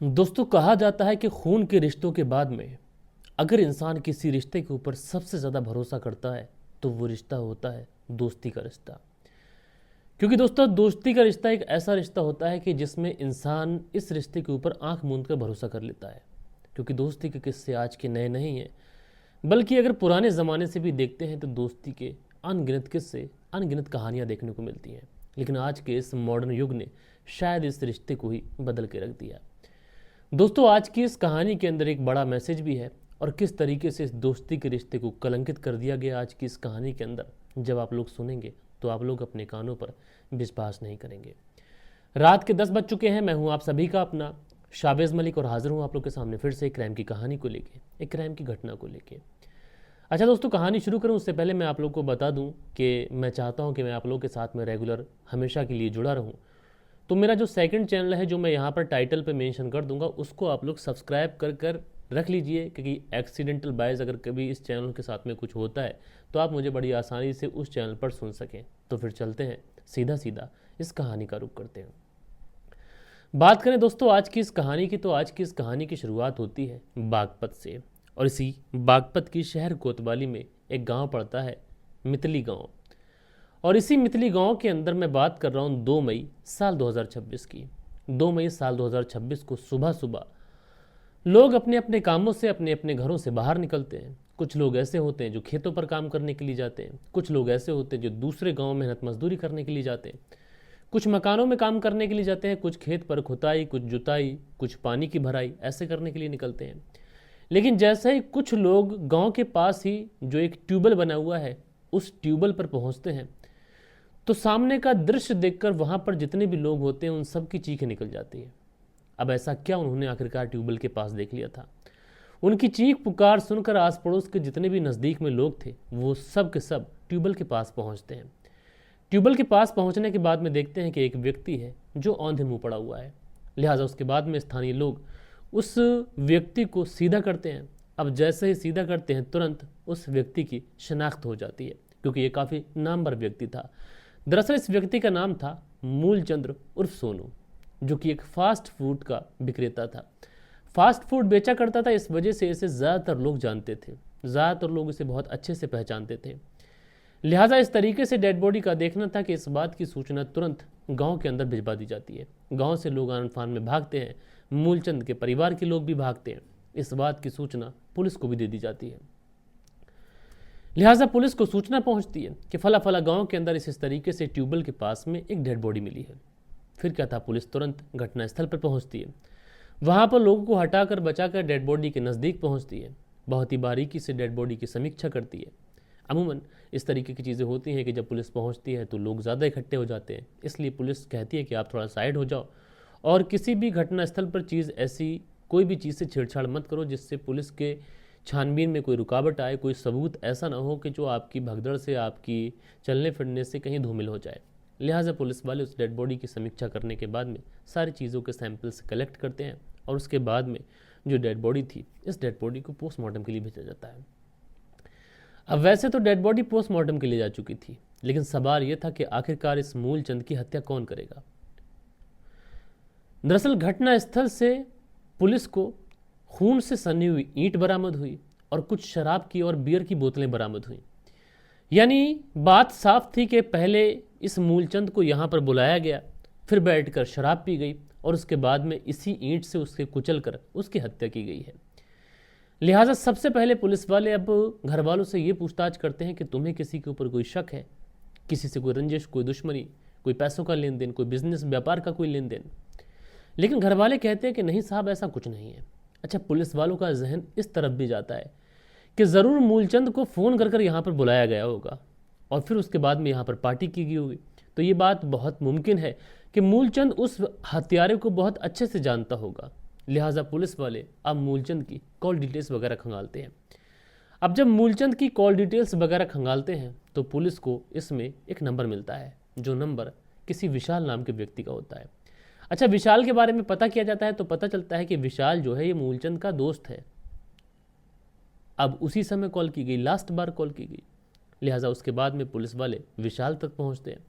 दोस्तों, कहा जाता है कि खून के रिश्तों के बाद में अगर इंसान किसी रिश्ते के ऊपर सबसे ज़्यादा भरोसा करता है तो वो रिश्ता होता है दोस्ती का रिश्ता। क्योंकि दोस्तों, दोस्ती का रिश्ता एक ऐसा रिश्ता होता है कि जिसमें इंसान इस रिश्ते के ऊपर आंख मूंद कर भरोसा कर लेता है। क्योंकि दोस्ती के किस्से आज के नए नहीं हैं, बल्कि अगर पुराने ज़माने से भी देखते हैं तो दोस्ती के अनगिनत किस्से, अनगिनत कहानियाँ देखने को मिलती हैं। लेकिन आज के इस मॉडर्न युग ने शायद इस रिश्ते को ही बदल के रख दिया। दोस्तों, आज की इस कहानी के अंदर एक बड़ा मैसेज भी है और किस तरीके से इस दोस्ती के रिश्ते को कलंकित कर दिया गया आज की इस कहानी के अंदर, जब आप लोग सुनेंगे तो आप लोग अपने कानों पर विश्वास नहीं करेंगे। रात के 10 बज चुके हैं। मैं हूं आप सभी का अपना शाबेज मलिक और हाजिर हूं आप लोग के सामने फिर से एक क्राइम की कहानी को लेके, एक क्राइम की घटना को लेके। अच्छा दोस्तों, कहानी शुरू करूं उससे पहले मैं आप लोग को बता दूं कि मैं चाहता हूं कि मैं आप लोग के साथ में रेगुलर हमेशा के लिए जुड़ा रहूं। तो मेरा जो सेकंड चैनल है, जो मैं यहाँ पर टाइटल पे मेंशन कर दूंगा, उसको आप लोग सब्सक्राइब कर कर रख लीजिए। क्योंकि एक्सीडेंटल बायस अगर कभी इस चैनल के साथ में कुछ होता है तो आप मुझे बड़ी आसानी से उस चैनल पर सुन सकें। तो फिर चलते हैं, सीधा सीधा इस कहानी का रुख करते हैं। बात करें दोस्तों आज की इस कहानी की, तो आज की इस कहानी की शुरुआत होती है बागपत से। और इसी बागपत की शहर कोतवाली में एक गाँव पड़ता है, मितली गाँव। और इसी मितली गांव के अंदर मैं बात कर रहा हूं 2 मई साल 2026 की। 2 मई साल 2026 को सुबह सुबह लोग अपने अपने कामों से अपने अपने घरों से बाहर निकलते हैं। कुछ लोग ऐसे होते हैं जो खेतों पर काम करने के लिए जाते हैं, कुछ लोग ऐसे होते हैं जो दूसरे गांव में मेहनत मजदूरी करने के लिए जाते हैं, कुछ मकानों में काम करने के लिए जाते हैं, कुछ खेत पर खुदाई, कुछ जुताई, कुछ पानी की भराई ऐसे करने के लिए निकलते हैं। लेकिन जैसे ही कुछ लोग गांव के पास ही जो एक ट्यूबवेल बना हुआ है उस ट्यूबवेल पर पहुंचते हैं, तो सामने का दृश्य देखकर वहां पर जितने भी लोग होते हैं उन सब की चीखें निकल जाती है। अब ऐसा क्या उन्होंने आखिरकार ट्यूबवेल के पास देख लिया था? उनकी चीख पुकार सुनकर आस पड़ोस के जितने भी नज़दीक में लोग थे वो सब के सब ट्यूबवेल के पास पहुंचते हैं। ट्यूबवेल के पास पहुंचने के बाद में देखते हैं कि एक व्यक्ति है जो औंधे मुंह पड़ा हुआ है। लिहाजा उसके बाद में स्थानीय लोग उस व्यक्ति को सीधा करते हैं। अब जैसे ही सीधा करते हैं तुरंत उस व्यक्ति की शनाख्त हो जाती है, क्योंकि ये काफ़ी नामवर व्यक्ति था। दरअसल इस व्यक्ति का नाम था मूलचंद्र उर्फ सोनू, जो कि एक फास्ट फूड का विक्रेता था। फास्ट फूड बेचा करता था, इस वजह से इसे ज़्यादातर लोग जानते थे, ज़्यादातर लोग इसे बहुत अच्छे से पहचानते थे। लिहाजा इस तरीके से डेड बॉडी का देखना था कि इस बात की सूचना तुरंत गांव के अंदर भिजवा दी जाती है। गांव से लोग आन फान में भागते हैं, मूलचंद के परिवार के लोग भी भागते हैं। इस बात की सूचना पुलिस को भी दे दी जाती है। लिहाजा पुलिस को सूचना पहुंचती है कि फला फला गांव के अंदर इस तरीके से ट्यूबवेल के पास में एक डेड बॉडी मिली है। फिर क्या था, पुलिस तुरंत घटनास्थल पर पहुंचती है। वहां पर लोगों को हटाकर बचाकर डेड बॉडी के नज़दीक पहुंचती है। बहुत ही बारीकी से डेड बॉडी की समीक्षा करती है। अमूमन इस तरीके की चीज़ें होती हैं कि जब पुलिस पहुंचती है तो लोग ज़्यादा इकट्ठे हो जाते हैं, इसलिए पुलिस कहती है कि आप थोड़ा साइड हो जाओ और किसी भी घटनास्थल पर चीज़ ऐसी कोई भी चीज़ से छेड़छाड़ मत करो जिससे पुलिस के छानबीन में कोई रुकावट आए, कोई सबूत ऐसा ना हो कि जो आपकी भगदड़ से, आपकी चलने फिरने से कहीं धूमिल हो जाए। लिहाजा पुलिस वाले उस डेड बॉडी की समीक्षा करने के बाद में सारी चीज़ों के सैंपल्स कलेक्ट करते हैं और उसके बाद में जो डेड बॉडी थी, इस डेड बॉडी को पोस्टमार्टम के लिए भेजा जाता है। अब वैसे तो डेड बॉडी पोस्टमार्टम के लिए जा चुकी थी, लेकिन सवाल यह था कि आखिरकार इस मूलचंद की हत्या कौन करेगा। दरअसल घटनास्थल से पुलिस को खून से सनी हुई ईंट बरामद हुई और कुछ शराब की और बियर की बोतलें बरामद हुई। यानी बात साफ थी कि पहले इस मूलचंद को यहाँ पर बुलाया गया, फिर बैठकर शराब पी गई और उसके बाद में इसी ईंट से उसके कुचल कर उसकी हत्या की गई है। लिहाजा सबसे पहले पुलिस वाले अब घर वालों से ये पूछताछ करते हैं कि तुम्हें किसी के ऊपर कोई शक है, किसी से कोई रंजिश, कोई दुश्मनी, कोई पैसों का लेन देन, कोई बिजनेस व्यापार का कोई लेन देन। लेकिन घर वाले कहते हैं कि नहीं साहब, ऐसा कुछ नहीं है। अच्छा, पुलिस वालों का जहन इस तरफ भी जाता है कि ज़रूर मूलचंद को फ़ोन कर कर यहाँ पर बुलाया गया होगा और फिर उसके बाद में यहाँ पर पार्टी की गई होगी। तो ये बात बहुत मुमकिन है कि मूलचंद उस हत्यारे को बहुत अच्छे से जानता होगा। लिहाजा पुलिस वाले अब मूलचंद की कॉल डिटेल्स वगैरह खंगालते हैं। अब जब मूलचंद की कॉल डिटेल्स वगैरह खंगालते हैं तो पुलिस को इसमें एक नंबर मिलता है, जो नंबर किसी विशाल नाम के व्यक्ति का होता है। अच्छा, विशाल के बारे में पता किया जाता है तो पता चलता है कि विशाल जो है ये मूलचंद का दोस्त है। अब उसी समय कॉल की गई, लास्ट बार कॉल की गई। लिहाजा उसके बाद में पुलिस वाले विशाल तक पहुंचते हैं।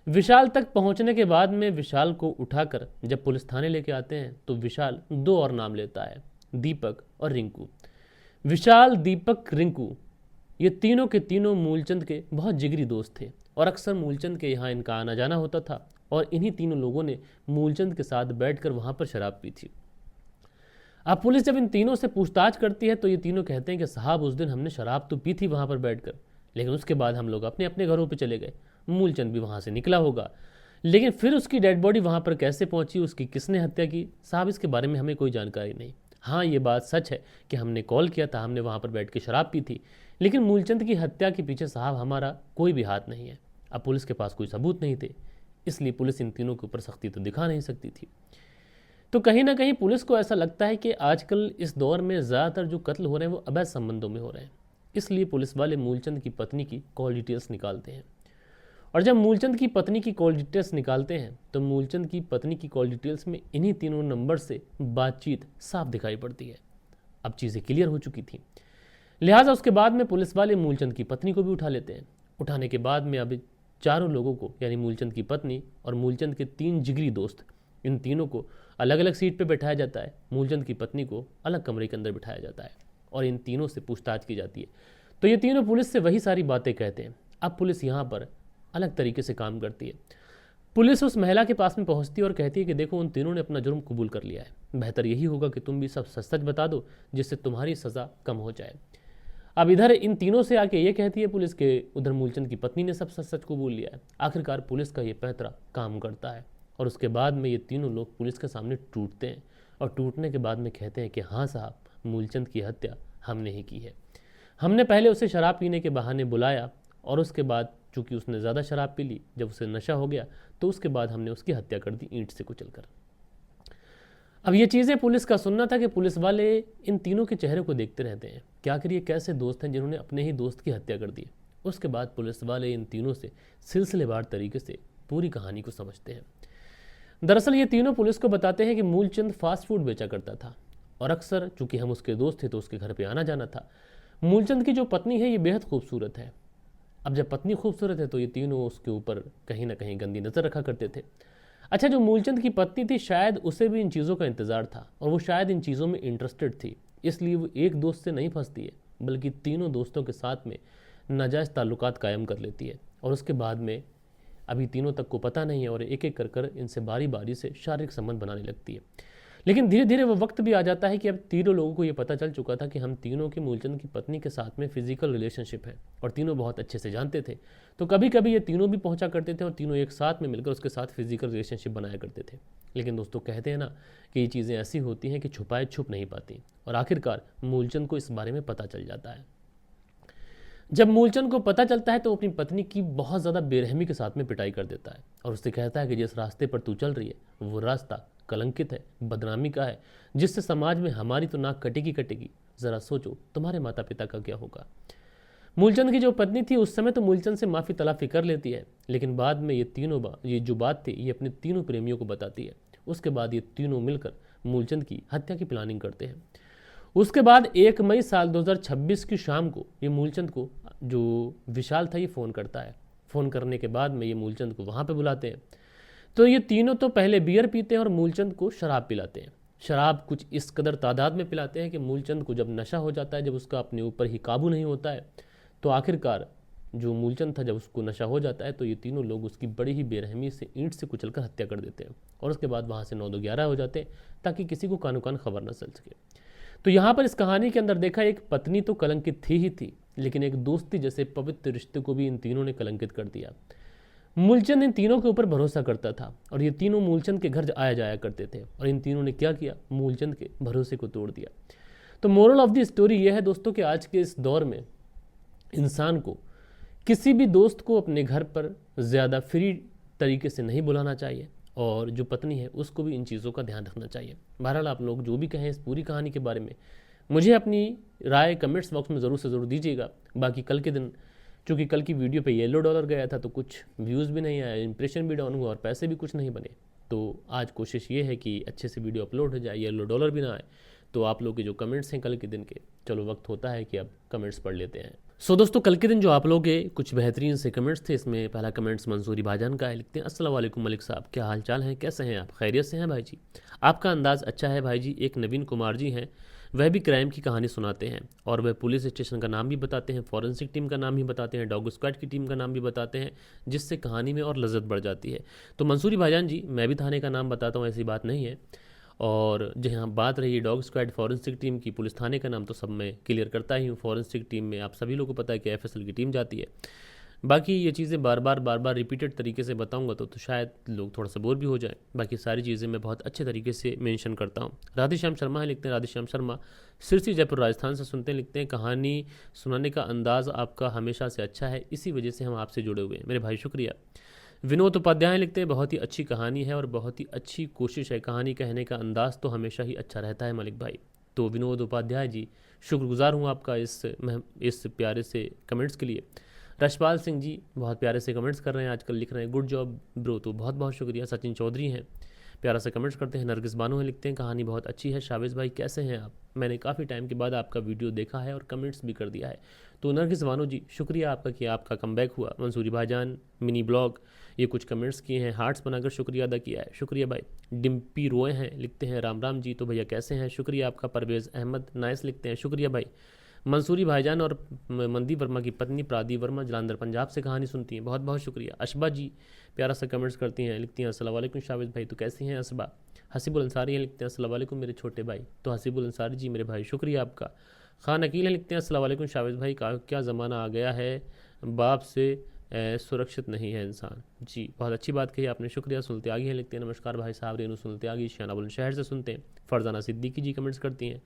विशाल तक पहुंचने के बाद में विशाल को उठाकर जब पुलिस थाने लेके आते हैं तो विशाल दो और नाम लेता है, दीपक और रिंकू। विशाल, दीपक, रिंकू ये तीनों के तीनों मूलचंद के बहुत जिगरी दोस्त थे और अक्सर मूलचंद के यहाँ इनका आना जाना होता था और इन्हीं तीनों लोगों ने मूलचंद के साथ बैठकर वहाँ पर शराब पी थी। अब पुलिस जब इन तीनों से पूछताछ करती है तो ये तीनों कहते हैं कि साहब उस दिन हमने शराब तो पी थी वहाँ पर बैठकर, लेकिन उसके बाद हम लोग अपने अपने घरों पर चले गए। मूलचंद भी वहाँ से निकला होगा, लेकिन फिर उसकी डेड बॉडी वहाँ पर कैसे पहुँची, उसकी किसने हत्या की, साहब इसके बारे में हमें कोई जानकारी नहीं। हाँ, ये बात सच है कि हमने कॉल किया था, हमने वहाँ पर बैठ के शराब पी थी, लेकिन मूलचंद की हत्या के पीछे साहब हमारा कोई भी हाथ नहीं है। अब पुलिस के पास कोई सबूत नहीं थे, इसलिए पुलिस इन तीनों के ऊपर सख्ती तो दिखा नहीं सकती थी। तो कहीं ना कहीं पुलिस को ऐसा लगता है कि आजकल इस दौर में ज़्यादातर जो कत्ल हो रहे हैं वो अवैध संबंधों में हो रहे हैं, इसलिए पुलिस वाले मूलचंद की पत्नी की कॉल डिटेल्स निकालते हैं। और जब मूलचंद की पत्नी की कॉल डिटेल्स निकालते हैं तो मूलचंद की पत्नी की कॉल डिटेल्स में इन्हीं तीनों नंबर से बातचीत साफ दिखाई पड़ती है। अब चीज़ें क्लियर हो चुकी थी, लिहाजा उसके बाद में पुलिस वाले मूलचंद की पत्नी को भी उठा लेते हैं। उठाने के बाद में अभी चारों लोगों को, यानी मूलचंद की पत्नी और मूलचंद के तीन जिगरी दोस्त, इन तीनों को अलग अलग सीट पर बैठाया जाता है। मूलचंद की पत्नी को अलग कमरे के अंदर बिठाया जाता है और इन तीनों से पूछताछ की जाती है। तो ये तीनों पुलिस से वही सारी बातें कहते हैं। अब पुलिस यहाँ पर अलग तरीके से काम करती है। पुलिस उस महिला के पास में पहुंचती है और कहती है कि देखो, उन तीनों ने अपना जुर्म कबूल कर लिया है, बेहतर यही होगा कि तुम भी सब सच सच बता दो जिससे तुम्हारी सज़ा कम हो जाए। अब इधर इन तीनों से आके ये कहती है पुलिस के उधर मूलचंद की पत्नी ने सब सच सच कबूल लिया है। आखिरकार पुलिस का ये पैंतरा काम करता है और उसके बाद में ये तीनों लोग पुलिस के सामने टूटते हैं और टूटने के बाद में कहते हैं कि हाँ साहब, मूलचंद की हत्या हमने ही की है। हमने पहले उसे शराब पीने के बहाने बुलाया और उसके बाद चूंकि उसने ज़्यादा शराब पी ली, जब उसे नशा हो गया तो उसके बाद हमने उसकी हत्या कर दी ईंट से कुचलकर। अब ये चीज़ें पुलिस का सुनना था कि पुलिस वाले इन तीनों के चेहरे को देखते रहते हैं कि आखिर ये कैसे दोस्त हैं जिन्होंने अपने ही दोस्त की हत्या कर दी। उसके बाद पुलिस वाले इन तीनों से सिलसिलेवार तरीके से पूरी कहानी को समझते हैं। दरअसल ये तीनों पुलिस को बताते हैं कि मूलचंद फास्ट फूड बेचा करता था और अक्सर चूंकि हम उसके दोस्त थे तो उसके घर पे आना जाना था। मूलचंद की जो पत्नी है ये बेहद खूबसूरत है। अब जब पत्नी खूबसूरत है तो ये तीनों उसके ऊपर कहीं ना कहीं गंदी नज़र रखा करते थे। अच्छा, जो मूलचंद की पत्नी थी शायद उसे भी इन चीज़ों का इंतज़ार था और वो शायद इन चीज़ों में इंटरेस्टेड थी, इसलिए वो एक दोस्त से नहीं फंसती है बल्कि तीनों दोस्तों के साथ में नाजायज़ ताल्लुकात कायम कर लेती है और उसके बाद में अभी तीनों तक को पता नहीं है और एक एक कर इनसे बारी बारी से शारीरिक संबंध बनाने लगती है। लेकिन धीरे धीरे वो वक्त भी आ जाता है कि अब तीनों लोगों को ये पता चल चुका था कि हम तीनों की मूलचंद की पत्नी के साथ में फिजिकल रिलेशनशिप है और तीनों बहुत अच्छे से जानते थे। तो कभी कभी ये तीनों भी पहुंचा करते थे और तीनों एक साथ में मिलकर उसके साथ फिजिकल रिलेशनशिप बनाया करते थे। लेकिन दोस्तों, कहते हैं ना कि ये चीज़ें ऐसी होती हैं कि छुपाए छुप नहीं पाती और आखिरकार मूलचंद को इस बारे में पता चल जाता है। जब मूलचंद को पता चलता है तो अपनी पत्नी की बहुत ज़्यादा बेरहमी के साथ में पिटाई कर देता है और उससे कहता है कि जिस रास्ते पर तू चल रही है वो रास्ता कलंकित है, बदनामी का है, जिससे समाज में हमारी तो नाक कटेगी कटेगी। ज़रा सोचो तुम्हारे माता पिता का क्या होगा। मूलचंद की जो पत्नी थी उस समय तो मूलचंद से माफ़ी तलाफ़ी कर लेती है, लेकिन बाद में ये जो बात थी ये अपने तीनों प्रेमियों को बताती है। उसके बाद ये तीनों मिलकर मूलचंद की हत्या की प्लानिंग करते हैं। उसके बाद 1 मई साल 2026 की शाम को ये मूलचंद को जो विशाल था ये फ़ोन करता है। फ़ोन करने के बाद में ये मूलचंद को वहाँ पे बुलाते हैं। तो ये तीनों तो पहले बियर पीते हैं और मूलचंद को शराब पिलाते हैं। शराब कुछ इस कदर तादाद में पिलाते हैं कि मूलचंद को जब नशा हो जाता है, जब उसका अपने ऊपर ही काबू नहीं होता है, तो आखिरकार जो मूलचंद था जब उसको नशा हो जाता है तो ये तीनों लोग उसकी बड़ी ही बेरहमी से ईंट से कुचलकर हत्या कर देते हैं और उसके बाद वहाँ से 9-11 हो जाते हैं ताकि किसी को कानो कान खबर न चल सके। तो यहाँ पर इस कहानी के अंदर देखा, एक पत्नी तो कलंकित थी ही थी, लेकिन एक दोस्ती जैसे पवित्र रिश्ते को भी इन तीनों ने कलंकित कर दिया। मूलचंद इन तीनों के ऊपर भरोसा करता था और ये तीनों मूलचंद के घर आया जाया करते थे और इन तीनों ने क्या किया, मूलचंद के भरोसे को तोड़ दिया। तो मोरल ऑफ द स्टोरी यह है दोस्तों कि आज के इस दौर में इंसान को किसी भी दोस्त को अपने घर पर ज़्यादा फ्री तरीके से नहीं बुलाना चाहिए और जो पत्नी है उसको भी इन चीज़ों का ध्यान रखना चाहिए। बहरहाल आप लोग जो भी कहें इस पूरी कहानी के बारे में मुझे अपनी राय कमेंट्स बॉक्स में ज़रूर से ज़रूर दीजिएगा। बाकी कल के दिन चूँकि कल की वीडियो पे येलो डॉलर गया था तो कुछ व्यूज़ भी नहीं आया, इंप्रेशन भी डाउन हुआ और पैसे भी कुछ नहीं बने। तो आज कोशिश ये है कि अच्छे से वीडियो अपलोड हो जाए, येलो डॉलर भी ना आए। तो आप लोग के जो कमेंट्स हैं कल के दिन के, चलो वक्त होता है कि अब कमेंट्स पढ़ लेते हैं। दोस्तों, कल के दिन जो आप लोगों के कुछ बेहतरीन से कमेंट्स थे, इसमें पहला कमेंट्स मंसूरी भाईजान का है। लिखते हैं, अस्सलाम वालेकुम मलिक साहब, क्या हाल चाल है, कैसे हैं आप, खैरियत से हैं भाई जी। आपका अंदाज़ अच्छा है भाई जी। एक नवीन कुमार जी हैं, वह भी क्राइम की कहानी सुनाते हैं और वह पुलिस स्टेशन का नाम भी बताते हैं, फॉरेंसिक टीम का नाम भी बताते हैं, डॉग स्क्वाड की टीम का नाम भी बताते हैं, जिससे कहानी में और लज्जत बढ़ जाती है। तो मंसूरी भाईजान जी, मैं भी थाने का नाम बताता हूँ, ऐसी बात नहीं है। और जहाँ बात रही डॉग स्क्वाड फॉरेंसिक टीम की, पुलिस थाने का नाम तो सब मैं क्लियर करता ही हूँ। फॉरेंसिक टीम में आप सभी लोगों को पता है कि एफएसएल की टीम जाती है। बाकी ये चीज़ें बार बार रिपीटेड तरीके से बताऊंगा तो शायद लोग थोड़ा सा बोर भी हो जाए। बाकी सारी चीज़ें मैं बहुत अच्छे तरीके से मेंशन करता हूँ। राधेश्याम शर्मा है, लिखते हैं राधेश्याम शर्मा, सिरसी जयपुर राजस्थान से सुनते हैं। लिखते हैं, कहानी सुनाने का अंदाज़ आपका हमेशा से अच्छा है, इसी वजह से हम आपसे जुड़े हुए हैं मेरे भाई, शुक्रिया। विनोद उपाध्याय लिखते हैं, बहुत ही अच्छी कहानी है और बहुत ही अच्छी कोशिश है, कहानी कहने का अंदाज़ तो हमेशा ही अच्छा रहता है मलिक भाई। तो विनोद उपाध्याय जी, शुक्रगुजार हूँ आपका इस प्यारे से कमेंट्स के लिए। रशपाल सिंह जी बहुत प्यारे से कमेंट्स कर रहे हैं, आजकल लिख रहे हैं, गुड जॉब ब्रो, तो बहुत बहुत शुक्रिया। सचिन चौधरी हैं, प्यारा से कमेंट्स करते हैं। नरगिस बानो है, लिखते हैं, कहानी बहुत अच्छी है। शाबिज भाई कैसे हैं आप, मैंने काफ़ी टाइम के बाद आपका वीडियो देखा है और कमेंट्स भी कर दिया है। तो नरगिस बानो जी, शुक्रिया आपका कि आपका कमबैक हुआ। मंसूरी भाईजान मिनी ब्लॉग, ये कुछ कमेंट्स किए हैं, हार्ट्स बनाकर शुक्रिया अदा किया है, शुक्रिया भाई। डिम्पी रोए हैं, लिखते हैं, राम राम जी, तो भैया कैसे हैं, शुक्रिया आपका। परवेज़ अहमद नाइस, लिखते हैं, शुक्रिया भाई। मंसूरी भाईजान और मनदीप वर्मा की पत्नी प्रादी वर्मा जलंधर पंजाब से कहानी सुनती हैं, बहुत बहुत शुक्रिया। अशबा जी प्यारा सा कमेंट्स करती हैं, लिखती हैं, अस्सलाम वालेकुम शाबिज भाई, तो कैसी हैं अशबा। हसीबुल अंसारी हैं, लिखते हैं, अस्सलाम वालेकुम मेरे छोटे भाई, तो हसीबुल अंसारी जी मेरे भाई, शुक्रिया आपका। खान अकील हैं, लिखते हैं, अस्सलाम वालेकुम शाबिज भाई, क्या ज़माना आ गया है, बाप से सुरक्षित नहीं है इंसान। जी बहुत अच्छी बात कही आपने, शुक्रिया। सुनते आगे हैं, लिखते हैं, नमस्कार भाई साहब, रेनू सुनते आगे शाना बुलंदशहर से सुनते हैं। फरजाना सिद्दीकी जी कमेंट्स करती हैं।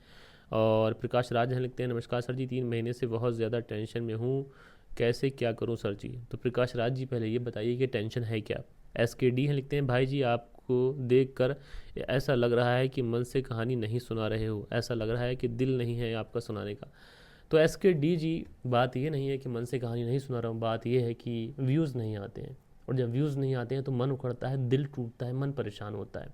और प्रकाश राज हैं, लिखते हैं, नमस्कार सर जी, 3 महीने से बहुत ज़्यादा टेंशन में हूँ, कैसे क्या करूँ सर जी। तो प्रकाश राज जी पहले ये बताइए कि टेंशन है क्या। SKD हैं, लिखते हैं, भाई जी आपको देख कर ऐसा लग रहा है कि मन से कहानी नहीं सुना रहे हो, ऐसा लग रहा है कि दिल नहीं है आपका सुनाने का। तो SKD जी, बात ये नहीं है कि मन से कहानी नहीं सुना रहा हूँ, बात ये है कि व्यूज़ नहीं आते हैं, और जब व्यूज़ नहीं आते हैं तो मन उखड़ता है, दिल टूटता है, मन परेशान होता है।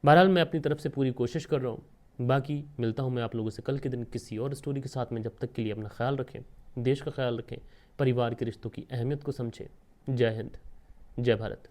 बहरहाल मैं अपनी तरफ से पूरी कोशिश कर रहा हूँ। बाकी मिलता हूँ मैं आप लोगों से कल के दिन किसी और स्टोरी के साथ में। जब तक के लिए अपना ख्याल रखें, देश का ख्याल रखें, परिवार के रिश्तों की अहमियत को समझें। जय हिंद, जय भारत।